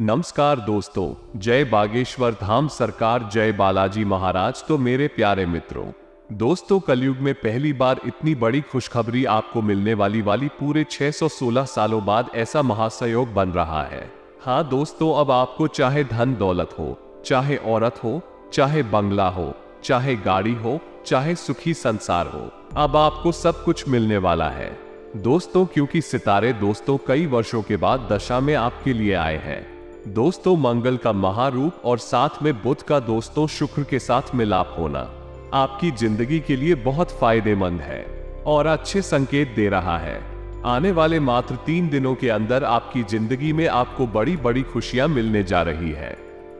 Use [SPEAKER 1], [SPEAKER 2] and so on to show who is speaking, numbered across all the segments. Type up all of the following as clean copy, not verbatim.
[SPEAKER 1] नमस्कार दोस्तों, जय बागेश्वर धाम सरकार, जय बालाजी महाराज। तो मेरे प्यारे मित्रों, दोस्तों कलयुग में पहली बार इतनी बड़ी खुशखबरी आपको मिलने वाली पूरे 616 सालों बाद ऐसा महासंयोग बन रहा है। हाँ दोस्तों, अब आपको चाहे धन दौलत हो, चाहे औरत हो, चाहे बंगला हो, चाहे गाड़ी हो, चाहे सुखी संसार हो, अब आपको सब कुछ मिलने वाला है दोस्तों, क्योंकि सितारे दोस्तों कई वर्षों के बाद दशा में आपके लिए आए हैं दोस्तों। मंगल का महारूप और साथ में बुध का दोस्तों शुक्र के साथ मिलाप होना आपकी जिंदगी के लिए बहुत फायदेमंद है और अच्छे संकेत दे रहा है। आने वाले मात्र 3 दिनों के अंदर आपकी जिंदगी में आपको बड़ी बड़ी खुशियां मिलने जा रही है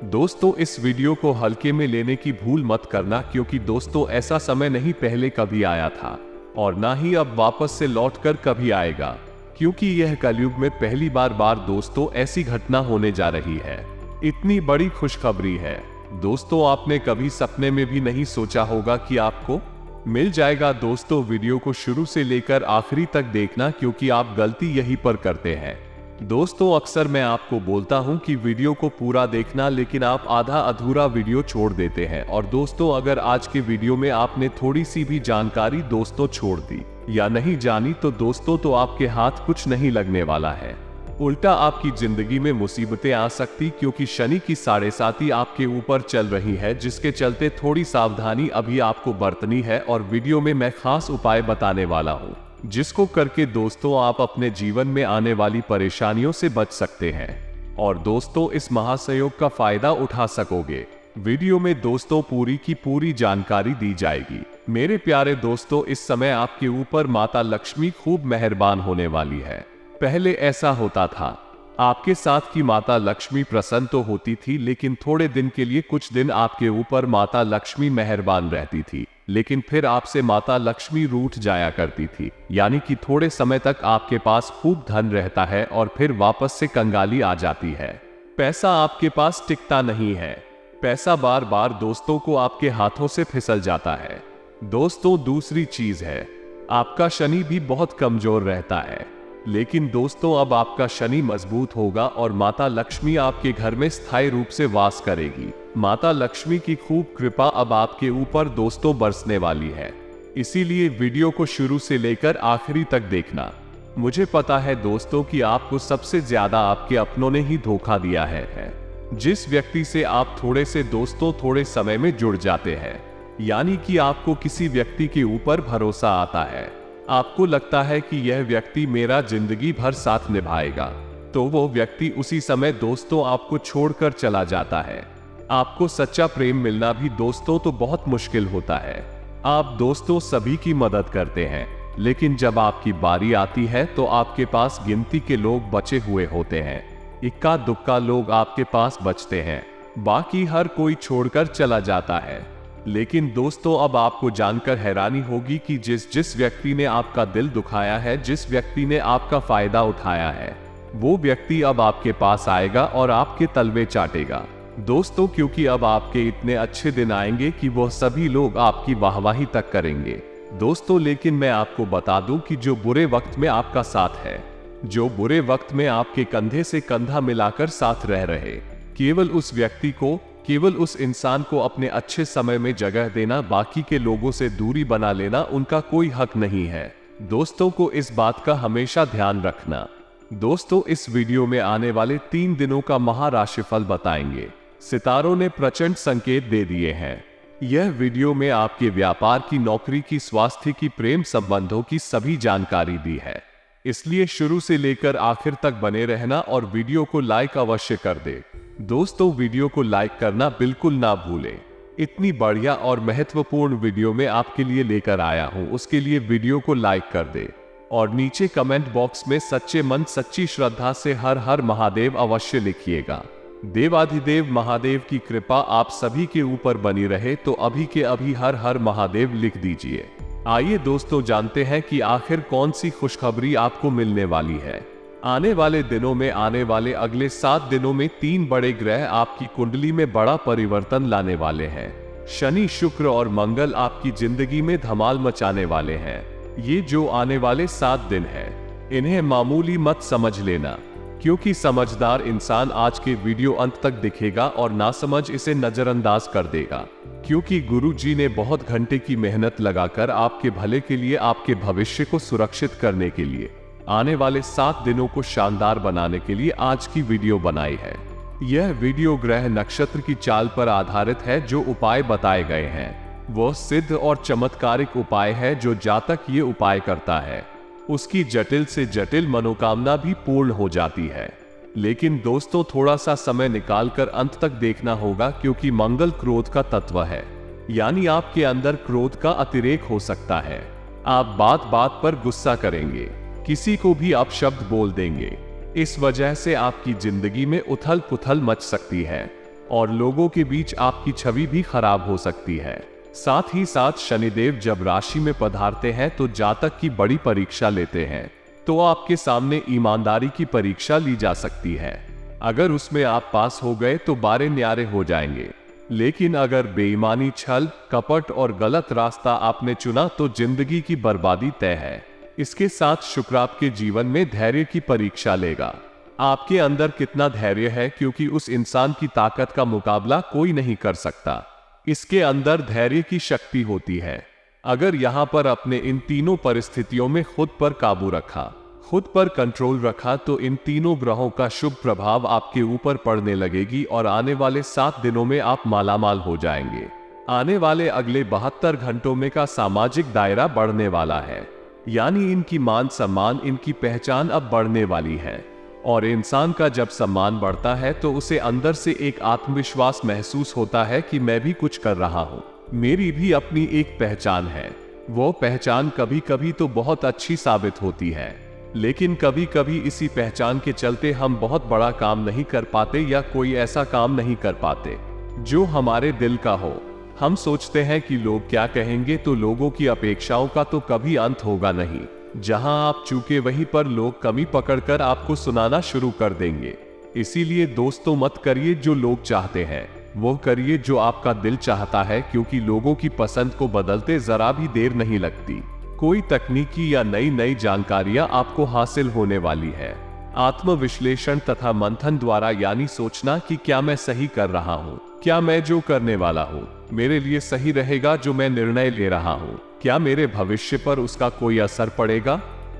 [SPEAKER 1] दोस्तों। इस वीडियो को हल्के में लेने की भूल मत करना, क्योंकि दोस्तों ऐसा समय नहीं पहले कभी आया था और ना ही अब वापस से लौटकर कभी आएगा, क्योंकि यह कलयुग में पहली बार दोस्तों ऐसी घटना होने जा रही है। इतनी बड़ी खुशखबरी है दोस्तों, आपने कभी सपने में भी नहीं सोचा होगा कि आपको मिल जाएगा दोस्तों। वीडियो को शुरू से लेकर आखिरी तक देखना, क्योंकि आप गलती यहीं पर करते हैं दोस्तों। अक्सर मैं आपको बोलता हूं कि वीडियो को पूरा देखना, लेकिन आप आधा अधूरा वीडियो छोड़ देते हैं। और दोस्तों, अगर आज के वीडियो में आपने थोड़ी सी भी जानकारी दोस्तों छोड़ दी या नहीं जानी, तो दोस्तों तो आपके हाथ कुछ नहीं लगने वाला है, उल्टा आपकी जिंदगी में मुसीबतें आ सकती, क्योंकि शनि की 7.5 आपके ऊपर चल रही है, जिसके चलते थोड़ी सावधानी अभी आपको बरतनी है। और वीडियो में मैं खास उपाय बताने वाला हूँ, जिसको करके दोस्तों आप अपने जीवन में आने वाली परेशानियों से बच सकते हैं और दोस्तों इस महासंयोग का फायदा उठा सकोगे। वीडियो में दोस्तों पूरी की पूरी जानकारी दी जाएगी। मेरे प्यारे दोस्तों, इस समय आपके ऊपर माता लक्ष्मी खूब मेहरबान होने वाली है। पहले ऐसा होता था, आपके साथ की माता लक्ष्मी प्रसन्न तो होती थी, लेकिन थोड़े दिन के लिए कुछ दिन आपके ऊपर माता लक्ष्मी मेहरबान रहती थी, लेकिन फिर आपसे माता लक्ष्मी रूठ जाया करती थी। यानी कि थोड़े समय तक आपके पास खूब धन रहता है और फिर वापस से कंगाली आ जाती है। पैसा आपके पास टिकता नहीं है, पैसा बार बार दोस्तों को आपके हाथों से फिसल जाता है दोस्तों। दूसरी चीज है, आपका शनि भी बहुत कमजोर रहता है, लेकिन दोस्तों अब आपका शनि मजबूत होगा और माता लक्ष्मी आपके घर में स्थायी रूप से वास करेगी। माता लक्ष्मी की खूब कृपा अब आपके ऊपर दोस्तों बरसने वाली है, इसीलिए वीडियो को शुरू से लेकर आखिरी तक देखना। मुझे पता है दोस्तों कि आपको सबसे ज्यादा आपके अपनों ने ही धोखा दिया है। जिस व्यक्ति से आप थोड़े से दोस्तों थोड़े समय में जुड़ जाते हैं, यानी कि आपको किसी व्यक्ति के ऊपर भरोसा आता है, आपको लगता है कि यह व्यक्ति मेरा जिंदगी भर साथ निभाएगा, तो वो व्यक्ति उसी समय दोस्तों आपको छोड़कर चला जाता है। आपको सच्चा प्रेम मिलना भी दोस्तों तो बहुत मुश्किल होता है। आप दोस्तों सभी की मदद करते हैं, लेकिन जब आपकी बारी आती है तो आपके पास गिनती के लोग बचे हुए होते हैं। इक्का दुक्का लोग आपके पास बचते हैं, बाकी हर कोई छोड़कर चला जाता है। लेकिन दोस्तों अब आपको जानकर हैरानी होगी कि जिस व्यक्ति ने आपका दिल दुखाया है, जिस व्यक्ति ने आपका फायदा उठाया है, वो व्यक्ति अब आपके पास आएगा और आपके तलवे चाटेगा दोस्तों, क्योंकि अब आपके इतने अच्छे दिन आएंगे कि वह सभी लोग आपकी वाहवाही तक करेंगे दोस्तों। लेकिन मैं आपको बता दूं कि जो बुरे वक्त में आपका साथ है, जो बुरे वक्त में आपके कंधे से कंधा मिलाकर साथ रह रहे, केवल उस व्यक्ति को, केवल उस इंसान को अपने अच्छे समय में जगह देना, बाकी के लोगों से दूरी बना लेना उनका कोई हक नहीं है दोस्तों को इस बात का हमेशा ध्यान रखना। दोस्तों इस वीडियो में आने वाले 3 दिनों का महाराशिफल बताएंगे। सितारों ने प्रचंड संकेत दे दिए हैं। यह वीडियो में आपके व्यापार की, नौकरी की, स्वास्थ्य की, प्रेम संबंधों की सभी जानकारी दी है, इसलिए शुरू से लेकर आखिर तक बने रहना और वीडियो को लाइक अवश्य कर दे दोस्तों। वीडियो को लाइक करना बिल्कुल ना भूलें। इतनी बढ़िया और महत्वपूर्ण वीडियो में आपके लिए लेकर आया हूं, उसके लिए वीडियो को लाइक कर दे और नीचे कमेंट बॉक्स में सच्चे मन सच्ची श्रद्धा से हर हर महादेव अवश्य लिखिएगा। देवाधिदेव महादेव की कृपा आप सभी के ऊपर बनी रहे, तो अभी के अभी हर हर महादेव लिख दीजिए। आइए दोस्तों जानते हैं कि आखिर कौन सी खुशखबरी आपको मिलने वाली है। आने वाले दिनों में, आने वाले अगले 7 दिनों में 3 बड़े ग्रह आपकी कुंडली में बड़ा परिवर्तन लाने वाले हैं। शनि, शुक्र और मंगल आपकी जिंदगी में धमाल मचाने वाले हैं। ये जो आने वाले 7 दिन हैं, इन्हें मामूली मत समझ लेना, क्योंकि समझदार इंसान आज के वीडियो अंत तक दिखेगा और नासमझ इसे नजरअंदाज कर देगा, क्योंकि गुरु जी ने बहुत घंटे की मेहनत लगाकर आपके भले के लिए, आपके भविष्य को सुरक्षित करने के लिए, आने वाले 7 दिनों को शानदार बनाने के लिए आज की वीडियो बनाई है। यह वीडियो ग्रह नक्षत्र की चाल पर आधारित है। जो उपाय बताए गए हैं वो सिद्ध और चमत्कारिक उपाय है। जो जातक ये उपाय करता है उसकी जटिल से जटिल मनोकामना भी पूर्ण हो जाती है। लेकिन दोस्तों, थोड़ा सा समय निकालकर अंत तक देखना होगा, क्योंकि मंगल क्रोध का तत्व है, यानी आपके अंदर क्रोध का अतिरेक हो सकता है। आप बात बात पर गुस्सा करेंगे, किसी को भी अपशब्द बोल देंगे। इस वजह से आपकी जिंदगी में उथल पुथल मच सकती है और लोगों के बीच आपकी छवि भी खराब हो सकती है। साथ ही साथ शनिदेव जब राशि में पधारते हैं तो जातक की बड़ी परीक्षा लेते हैं। तो आपके सामने ईमानदारी की परीक्षा ली जा सकती है। अगर उसमें आप पास हो गए तो बारे न्यारे हो जाएंगे, लेकिन अगर बेईमानी, छल, कपट और गलत रास्ता आपने चुना तो जिंदगी की बर्बादी तय है। इसके साथ शुक्र आपके जीवन में धैर्य की परीक्षा लेगा। आपके अंदर कितना धैर्य है, क्योंकि उस इंसान की ताकत का मुकाबला कोई नहीं कर सकता। इसके अंदर धैर्य की शक्ति होती है। अगर यहां पर अपने इन तीनों परिस्थितियों में खुद पर काबू रखा, खुद पर कंट्रोल रखा, तो इन तीनों ग्रहों का शुभ प्रभाव आपके ऊपर पड़ने लगेगी और आने वाले 7 दिनों में आप मालामाल हो जाएंगे। आने वाले अगले 72 घंटों में का सामाजिक दायरा बढ़ने वाला है, यानी इनकी मान सम्मान, इनकी पहचान अब बढ़ने वाली है। और इंसान का जब सम्मान बढ़ता है तो उसे अंदर से एक आत्मविश्वास महसूस होता है कि मैं भी कुछ कर रहा हूँ, मेरी भी अपनी एक पहचान है। वो पहचान कभी कभी तो बहुत अच्छी साबित होती है, लेकिन कभी कभी इसी पहचान के चलते हम बहुत बड़ा काम नहीं कर पाते या कोई ऐसा काम नहीं कर पाते जो हमारे दिल का हो। हम सोचते हैं कि लोग क्या कहेंगे, तो लोगों की अपेक्षाओं का तो कभी अंत होगा नहीं। जहां आप चूके वहीं पर लोग कमी पकड़कर आपको सुनाना शुरू कर देंगे। इसीलिए दोस्तों, मत करिए जो लोग चाहते हैं, वो करिए जो आपका दिल चाहता है, क्योंकि लोगों की पसंद को बदलते जरा भी देर नहीं लगती। कोई तकनीकी या नई नई जानकारियां आपको हासिल होने वाली है। आत्मविश्लेषण तथा मंथन द्वारा, यानी सोचना कि क्या मैं सही कर रहा हूँ, क्या मैं जो करने वाला हूँ मेरे लिए सही रहेगा, जो मैं निर्णय ले रहा हूँ क्या मेरे भविष्य पर उसका कोई असर पड़ेगा।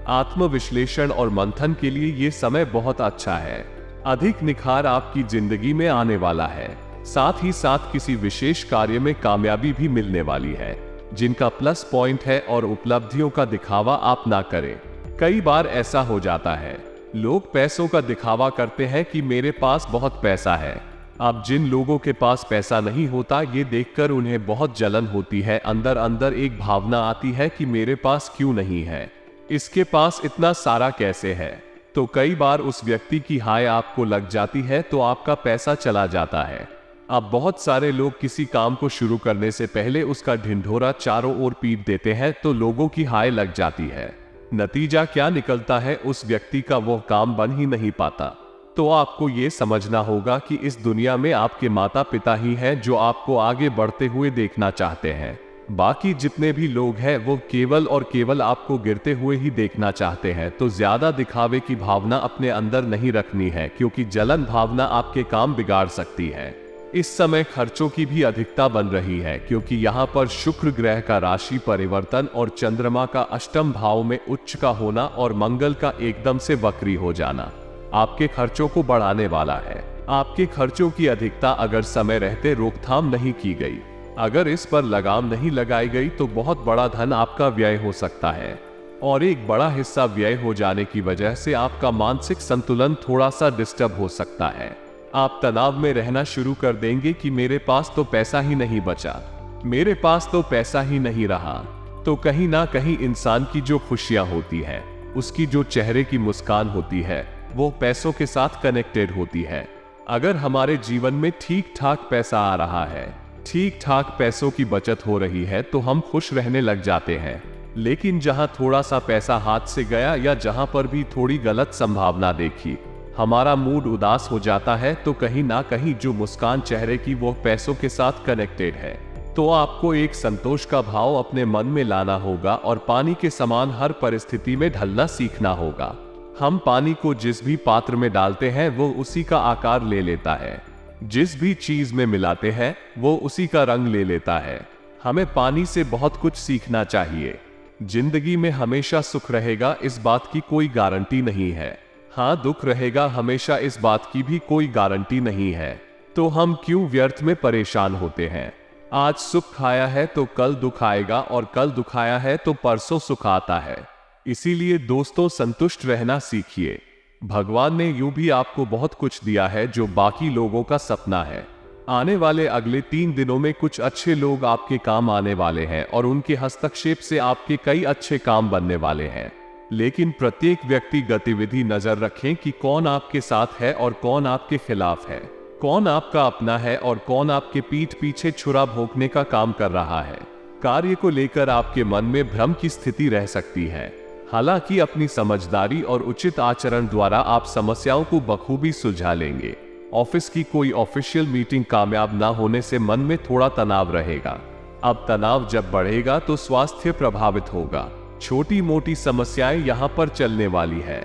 [SPEAKER 1] आत्मविश्लेषण और मंथन के लिए ये समय बहुत अच्छा है। अधिक निखार आपकी जिंदगी में आने वाला है। साथ ही साथ किसी विशेष कार्य में कामयाबी भी मिलने वाली है, जिनका प्लस पॉइंट है, और उपलब्धियों का दिखावा आप ना करें। कई बार ऐसा हो जाता है, लोग पैसों का दिखावा करते हैं कि मेरे पास बहुत पैसा है। अब जिन लोगों के पास पैसा नहीं होता, ये देखकर उन्हें बहुत जलन होती है। अंदर अंदर एक भावना आती है कि मेरे पास क्यों नहीं है, इसके पास इतना सारा कैसे है। तो कई बार उस व्यक्ति की हाय आपको लग जाती है तो आपका पैसा चला जाता है। अब बहुत सारे लोग किसी काम को शुरू करने से पहले उसका ढिंढोरा चारों ओर पीट देते हैं, तो लोगों की हाय लग जाती है। नतीजा क्या निकलता है, उस व्यक्ति का वो काम बन ही नहीं पाता। तो आपको ये समझना होगा कि इस दुनिया में आपके माता पिता ही हैं जो आपको आगे बढ़ते हुए देखना चाहते हैं। बाकी जितने भी लोग हैं वो केवल और केवल आपको गिरते हुए ही देखना चाहते हैं। तो ज्यादा दिखावे की भावना अपने अंदर नहीं रखनी है, क्योंकि जलन भावना आपके काम बिगाड़ सकती है। इस समय खर्चों की भी अधिकता बन रही है, क्योंकि यहाँ पर शुक्र ग्रह का राशि परिवर्तन और चंद्रमा का अष्टम भाव में उच्च का होना और मंगल का एकदम से वक्री हो जाना आपके खर्चों को बढ़ाने वाला है। आपके खर्चों की अधिकता अगर समय रहते रोकथाम नहीं की गई, अगर इस पर लगाम नहीं लगाई गई, तो बहुत बड़ा धन आपका व्यय हो सकता है। और एक बड़ा हिस्सा व्यय हो जाने की वजह से आपका मानसिक संतुलन थोड़ा सा डिस्टर्ब हो सकता है। आप तनाव में रहना शुरू कर देंगे कि मेरे पास तो पैसा ही नहीं बचा, मेरे पास तो पैसा ही नहीं रहा। तो कहीं ना कहीं इंसान की जो खुशियां होती है, उसकी जो चेहरे की मुस्कान होती है, वो पैसों के साथ कनेक्टेड होती है। अगर हमारे जीवन में ठीक ठाक पैसा आ रहा है, ठीक ठाक पैसों की बचत हो रही है, तो हम खुश रहने लग जाते हैं। लेकिन जहां थोड़ा सा पैसा हाथ से गया या जहां पर भी थोड़ी गलत संभावना देखी, हमारा मूड उदास हो जाता है। तो कहीं ना कहीं जो मुस्कान चेहरे की वो पैसों के साथ कनेक्टेड है। तो आपको एक संतोष का भाव अपने मन में लाना होगा और पानी के समान हर परिस्थिति में ढलना सीखना होगा। हम पानी को जिस भी पात्र में डालते हैं वो उसी का आकार ले लेता है। जिस भी चीज में मिलाते हैं वो उसी का रंग ले लेता है। हमें पानी से बहुत कुछ सीखना चाहिए। जिंदगी में हमेशा सुख रहेगा इस बात की कोई गारंटी नहीं है। हाँ, दुख रहेगा हमेशा इस बात की भी कोई गारंटी नहीं है। तो हम क्यों व्यर्थ में परेशान होते हैं? आज सुख आया है तो कल दुख आएगा, और कल दुख आया है तो परसों सुख आता है। इसीलिए दोस्तों, संतुष्ट रहना सीखिए। भगवान ने यूं भी आपको बहुत कुछ दिया है जो बाकी लोगों का सपना है। आने वाले अगले 3 दिनों में कुछ अच्छे लोग आपके काम आने वाले हैं और उनके हस्तक्षेप से आपके कई अच्छे काम बनने वाले हैं। लेकिन प्रत्येक व्यक्ति गतिविधि नजर रखें कि कौन आपके साथ है और कौन आपके खिलाफ है, कौन आपका अपना है और कौन आपके पीठ पीछे छुरा भोंकने का काम कर रहा है। कार्य को लेकर आपके मन में भ्रम की स्थिति रह सकती है। हालांकि अपनी समझदारी और उचित आचरण द्वारा आप समस्याओं को बखूबी सुलझा लेंगे। ऑफिस की कोई ऑफिशियल मीटिंग कामयाब ना होने से मन में थोड़ा तनाव रहेगा। अब तनाव जब बढ़ेगा तो स्वास्थ्य प्रभावित होगा। छोटी मोटी समस्याएं यहां पर चलने वाली है।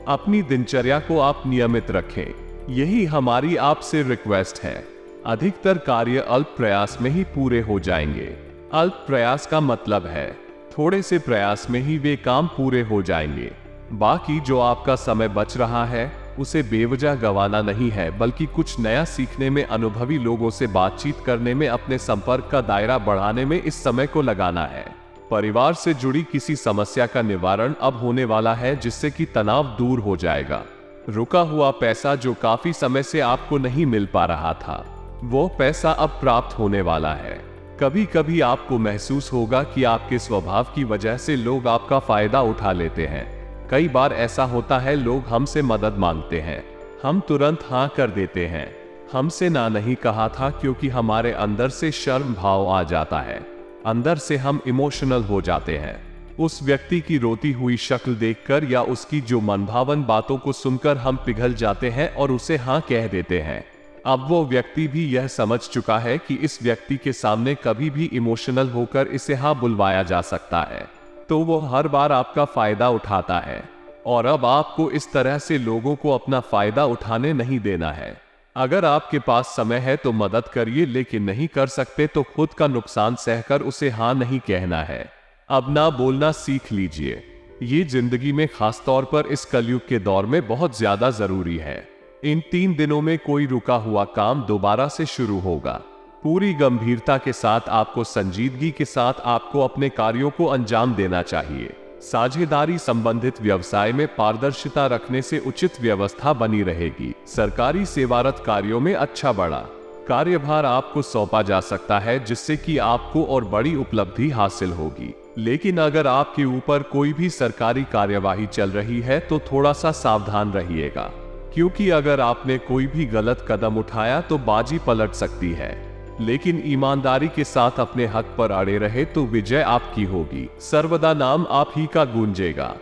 [SPEAKER 1] अपनी दिनचर्या को आप नियमित रखें, यही हमारी आपसे रिक्वेस्ट है। अधिकतर कार्य अल्प प्रयास में ही पूरे हो जाएंगे। अल्प प्रयास का मतलब है थोड़े से प्रयास में ही वे काम पूरे हो जाएंगे। बाकी जो आपका समय बच रहा है उसे बेवजह गंवाना नहीं है, बल्कि कुछ नया सीखने में, अनुभवी लोगों से बातचीत करने में, अपने संपर्क का दायरा बढ़ाने में इस समय को लगाना है। परिवार से जुड़ी किसी समस्या का निवारण अब होने वाला है, जिससे कि तनाव दूर हो जाएगा। रुका हुआ पैसा जो काफी समय से आपको नहीं मिल पा रहा था, वो पैसा अब प्राप्त होने वाला है। कभी कभी आपको महसूस होगा कि आपके स्वभाव की वजह से लोग आपका फायदा उठा लेते हैं। कई बार ऐसा होता है, लोग हमसे मदद मांगते हैं, हम तुरंत हाँ कर देते हैं। हमसे ना नहीं कहा था क्योंकि हमारे अंदर से शर्म भाव आ जाता है, अंदर से हम इमोशनल हो जाते हैं। उस व्यक्ति की रोती हुई शक्ल देखकर या उसकी जो मनभावन बातों को सुनकर हम पिघल जाते हैं और उसे हाँ कह देते हैं। अब वो व्यक्ति भी यह समझ चुका है कि इस व्यक्ति के सामने कभी भी इमोशनल होकर इसे हाँ बुलवाया जा सकता है, तो वो हर बार आपका फायदा उठाता है। और अब आपको इस तरह से लोगों को अपना फायदा उठाने नहीं देना है। अगर आपके पास समय है तो मदद करिए, लेकिन नहीं कर सकते तो खुद का नुकसान सहकर उसे हाँ नहीं कहना है। अब ना बोलना सीख लीजिए। ये जिंदगी में खासतौर पर इस कलयुग के दौर में बहुत ज्यादा जरूरी है। इन 3 दिनों में कोई रुका हुआ काम दोबारा से शुरू होगा। पूरी गंभीरता के साथ, आपको संजीदगी के साथ आपको अपने कार्यों को अंजाम देना चाहिए। साझेदारी संबंधित व्यवसाय में पारदर्शिता रखने से उचित व्यवस्था बनी रहेगी। सरकारी सेवारत कार्यों में अच्छा बड़ा कार्यभार आपको सौंपा जा सकता है, जिससे कि आपको और बड़ी उपलब्धि हासिल होगी। लेकिन अगर आपके ऊपर कोई भी सरकारी कार्यवाही चल रही है तो थोड़ा सा सावधान रहिएगा, क्योंकि अगर आपने कोई भी गलत कदम उठाया तो बाजी पलट सकती है। लेकिन ईमानदारी के साथ अपने हक पर अड़े रहे तो विजय आपकी होगी। सर्वदा नाम आप ही का गूंजेगा।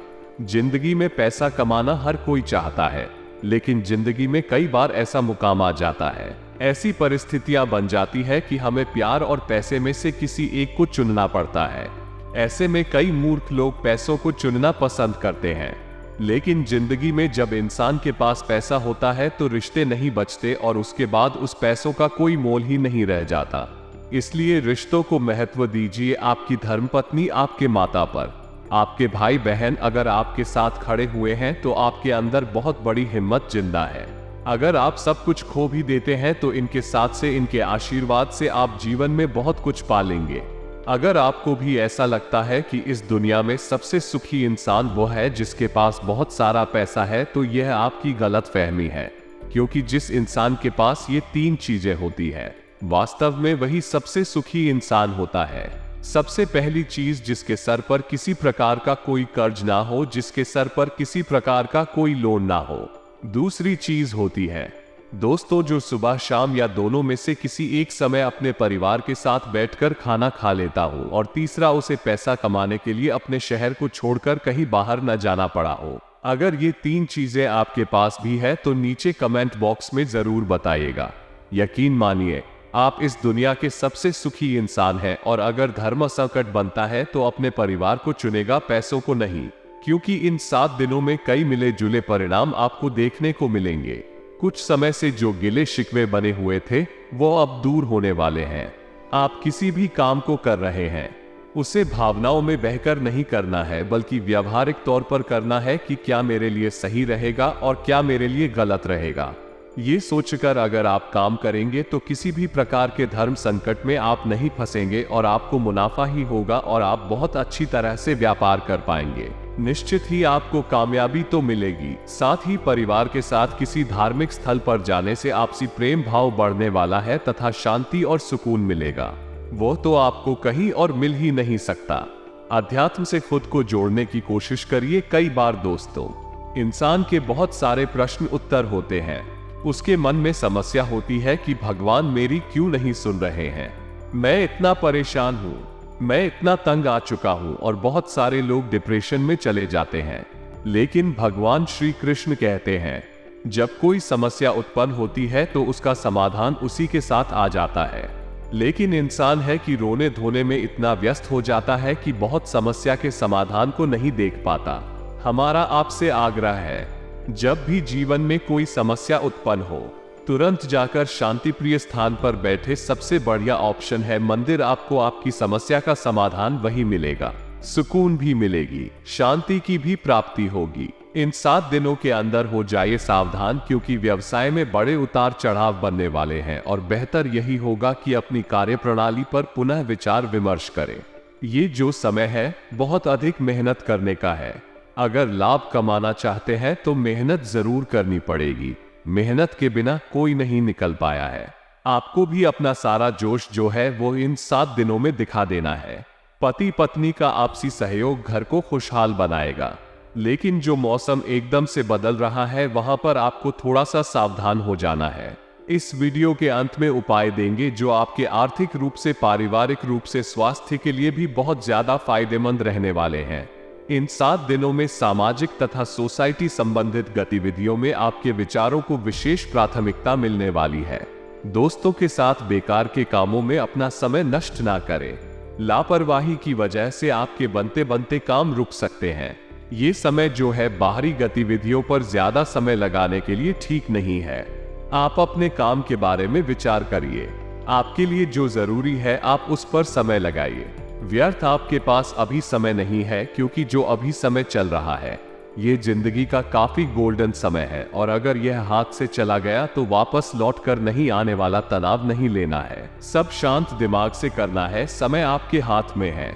[SPEAKER 1] जिंदगी में पैसा कमाना हर कोई चाहता है, लेकिन जिंदगी में कई बार ऐसा मुकाम आ जाता है, ऐसी परिस्थितियां बन जाती है कि हमें प्यार और पैसे में से किसी एक को चुनना पड़ता है। ऐसे में कई मूर्ख लोग पैसों को चुनना पसंद करते हैं। लेकिन जिंदगी में जब इंसान के पास पैसा होता है तो रिश्ते नहीं बचते और उसके बाद उस पैसों का कोई मोल ही नहीं रह जाता। इसलिए रिश्तों को महत्व दीजिए। आपकी धर्मपत्नी, आपके माता पर, आपके भाई बहन अगर आपके साथ खड़े हुए हैं तो आपके अंदर बहुत बड़ी हिम्मत जिंदा है। अगर आप सब कुछ खो भी देते हैं तो इनके साथ से, इनके आशीर्वाद से आप जीवन में बहुत कुछ पालेंगे। अगर आपको भी ऐसा लगता है कि इस दुनिया में सबसे सुखी इंसान वो है जिसके पास बहुत सारा पैसा है, तो यह आपकी गलतफहमी है, क्योंकि जिस इंसान के पास ये 3 चीजें होती है, वास्तव में वही सबसे सुखी इंसान होता है। सबसे पहली चीज, जिसके सर पर किसी प्रकार का कोई कर्ज ना हो, जिसके सर पर किसी प्रकार का कोई लोन ना हो। दूसरी चीज होती है दोस्तों, जो सुबह शाम या दोनों में से किसी एक समय अपने परिवार के साथ बैठकर खाना खा लेता हो। और तीसरा, उसे पैसा कमाने के लिए अपने शहर को छोड़कर कहीं बाहर न जाना पड़ा हो। अगर ये 3 चीजें आपके पास भी है तो नीचे कमेंट बॉक्स में जरूर बताइएगा। यकीन मानिए, आप इस दुनिया के सबसे सुखी इंसान हैं। और अगर धर्म संकट बनता है तो अपने परिवार को चुनेगा, पैसों को नहीं, क्योंकि इन 7 दिनों में कई मिले जुले परिणाम आपको देखने को मिलेंगे। कुछ समय से जो गिले शिकवे बने हुए थे वो अब दूर होने वाले हैं। आप किसी भी काम को कर रहे हैं, उसे भावनाओं में बहकर नहीं करना है, बल्कि व्यावहारिक तौर पर करना है कि क्या मेरे लिए सही रहेगा और क्या मेरे लिए गलत रहेगा। ये सोचकर अगर आप काम करेंगे तो किसी भी प्रकार के धर्म संकट में आप नहीं फंसेंगे और आपको मुनाफा ही होगा और आप बहुत अच्छी तरह से व्यापार कर पाएंगे। निश्चित ही आपको कामयाबी तो मिलेगी, साथ ही परिवार के साथ किसी धार्मिक स्थल पर जाने से आपसी प्रेम भाव बढ़ने वाला है तथा शांति और सुकून मिलेगा। वो तो आपको कहीं और मिल ही नहीं सकता। अध्यात्म से खुद को जोड़ने की कोशिश करिए। कई बार दोस्तों, इंसान के बहुत सारे प्रश्न उत्तर होते हैं। उसके मन में समस्या होती है कि भगवान मेरी क्यों नहीं सुन रहे हैं, मैं इतना परेशान हूँ, मैं इतना तंग आ चुका हूँ, और बहुत सारे लोग डिप्रेशन में चले जाते हैं। लेकिन भगवान श्री कृष्ण कहते हैं, जब कोई समस्या उत्पन्न होती है तो उसका समाधान उसी के साथ आ जाता है। लेकिन इंसान है कि रोने धोने में इतना व्यस्त हो जाता है कि बहुत समस्या के समाधान को नहीं देख पाता। हमारा आपसे आग्रह है, जब भी जीवन में कोई समस्या उत्पन्न हो, तुरंत जाकर शांति प्रिय स्थान पर बैठे। सबसे बढ़िया ऑप्शन है मंदिर। आपको आपकी समस्या का समाधान वही मिलेगा, सुकून भी मिलेगी, शांति की भी प्राप्ति होगी। इन 7 दिनों के अंदर हो जाइए सावधान, क्योंकि व्यवसाय में बड़े उतार चढ़ाव बनने वाले हैं और बेहतर यही होगा कि अपनी कार्यप्रणाली पर पुनः विचार विमर्श करें। ये जो समय है बहुत अधिक मेहनत करने का है। अगर लाभ कमाना चाहते हैं तो मेहनत जरूर करनी पड़ेगी। मेहनत के बिना कोई नहीं निकल पाया है। आपको भी अपना सारा जोश जो है वो इन 7 दिनों में दिखा देना है। पति पत्नी का आपसी सहयोग घर को खुशहाल बनाएगा। लेकिन जो मौसम एकदम से बदल रहा है वहां पर आपको थोड़ा सा सावधान हो जाना है। इस वीडियो के अंत में उपाय देंगे जो आपके आर्थिक रूप से, पारिवारिक रूप से, स्वास्थ्य के लिए भी बहुत ज्यादा फायदेमंद रहने वाले हैं। इन 7 दिनों में सामाजिक तथा सोसाइटी संबंधित गतिविधियों में आपके विचारों को विशेष प्राथमिकता मिलने वाली है। दोस्तों के साथ बेकार के कामों में अपना समय नष्ट ना करें। लापरवाही की वजह से आपके बनते बनते काम रुक सकते हैं। ये समय जो है बाहरी गतिविधियों पर ज्यादा समय लगाने के लिए ठीक नहीं है। आप अपने काम के बारे में विचार करिए। आपके लिए जो जरूरी है आप उस पर समय लगाइए। व्यर्थ आपके पास अभी समय नहीं है, क्योंकि जो अभी समय चल रहा है ये जिंदगी का काफी गोल्डन समय है, और अगर यह हाथ से चला गया तो वापस लौटकर नहीं आने वाला। तनाव नहीं लेना है, सब शांत दिमाग से करना है। समय आपके हाथ में है,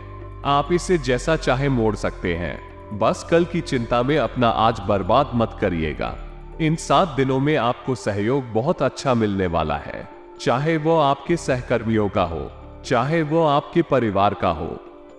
[SPEAKER 1] आप इसे जैसा चाहे मोड़ सकते हैं। बस कल की चिंता में अपना आज बर्बाद मत करिएगा। इन 7 दिनों में आपको सहयोग बहुत अच्छा मिलने वाला है, चाहे वो आपके सहकर्मियों का हो, चाहे वो आपके परिवार का हो,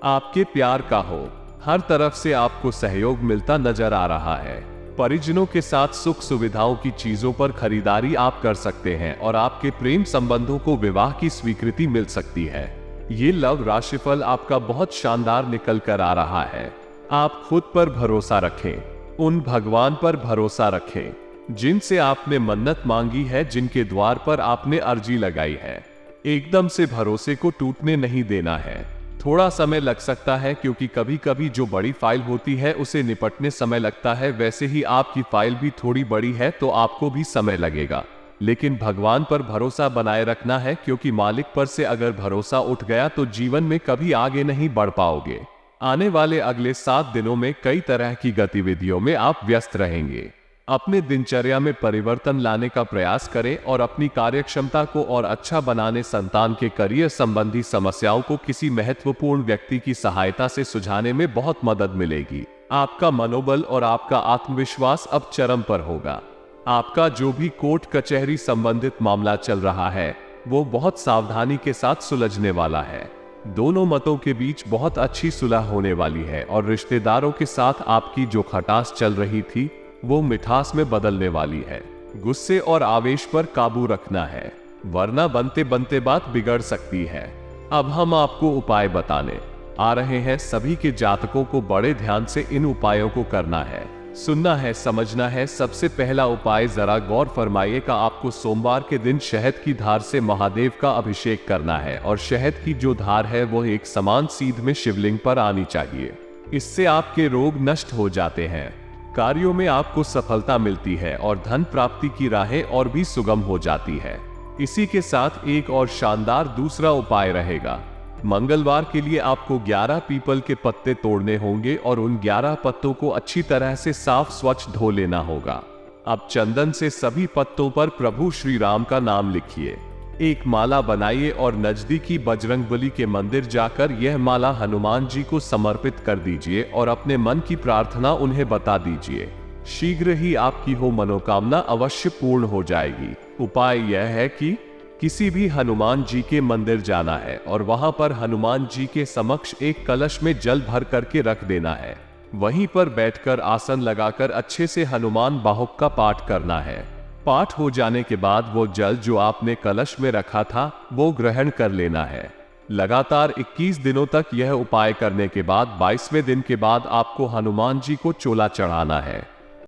[SPEAKER 1] आपके प्यार का हो। हर तरफ से आपको सहयोग मिलता नजर आ रहा है। परिजनों के साथ सुख सुविधाओं की चीजों पर खरीदारी आप कर सकते हैं और आपके प्रेम संबंधों को विवाह की स्वीकृति मिल सकती है। ये लव राशिफल आपका बहुत शानदार निकल कर आ रहा है। आप खुद पर भरोसा रखें, उन भगवान पर भरोसा रखें जिनसे आपने मन्नत मांगी है, जिनके द्वार पर आपने अर्जी लगाई है। एकदम से भरोसे को टूटने नहीं देना है। थोड़ा समय लग सकता है, क्योंकि कभी कभी जो बड़ी फाइल होती है उसे निपटने समय लगता है। वैसे ही आपकी फाइल भी थोड़ी बड़ी है तो आपको भी समय लगेगा, लेकिन भगवान पर भरोसा बनाए रखना है, क्योंकि मालिक पर से अगर भरोसा उठ गया तो जीवन में कभी आगे नहीं बढ़ पाओगे। आने वाले अगले 7 दिनों में कई तरह की गतिविधियों में आप व्यस्त रहेंगे। अपने दिनचर्या में परिवर्तन लाने का प्रयास करें और अपनी कार्यक्षमता को और अच्छा बनाने, संतान के करियर संबंधी समस्याओं को किसी महत्वपूर्ण व्यक्ति की सहायता से सुलझाने में बहुत मदद मिलेगी। आपका मनोबल और आपका आत्मविश्वास अब चरम पर होगा। आपका जो भी कोर्ट कचहरी संबंधित मामला चल रहा है वो बहुत सावधानी के साथ सुलझने वाला है। दोनों मतों के बीच बहुत अच्छी सुलह होने वाली है और रिश्तेदारों के साथ आपकी जो खटास चल रही थी वो मिठास में बदलने वाली है। गुस्से और आवेश पर काबू रखना है, वरना बनते बनते बात बिगड़ सकती है। अब हम आपको उपाय बताने आ रहे हैं। सभी के जातकों को बड़े ध्यान से इन उपायों को करना है, सुनना है, समझना है। सबसे पहला उपाय जरा गौर फरमाइएगा। आपको सोमवार के दिन शहद की धार से महादेव का अभिषेक करना है और शहद की जो धार है वो एक समान सीध में शिवलिंग पर आनी चाहिए। इससे आपके रोग नष्ट हो जाते हैं, कार्यों में आपको सफलता मिलती है और धन प्राप्ति की राहें और भी सुगम हो जाती है। इसी के साथ एक और शानदार दूसरा उपाय रहेगा। मंगलवार के लिए आपको 11 पीपल के पत्ते तोड़ने होंगे और उन 11 पत्तों को अच्छी तरह से साफ स्वच्छ धो लेना होगा। अब चंदन से सभी पत्तों पर प्रभु श्री राम का नाम लिखिए, एक माला बनाइए और नजदीकी बजरंगबली के मंदिर जाकर यह माला हनुमान जी को समर्पित कर दीजिए और अपने मन की प्रार्थना उन्हें बता दीजिए। शीघ्र ही आपकी हो मनोकामना अवश्य पूर्ण हो जाएगी। उपाय यह है कि किसी भी हनुमान जी के मंदिर जाना है और वहां पर हनुमान जी के समक्ष एक कलश में जल भर करके रख देना है। वहीं पर बैठकर आसन लगाकर अच्छे से हनुमान बाहुक का पाठ करना है। पाठ हो जाने के बाद वो जल जो आपने कलश में रखा था वो ग्रहण कर लेना है। लगातार 21 दिनों तक यह उपाय करने के बाद 22वें दिन के बाद आपको हनुमान जी को चोला चढ़ाना है।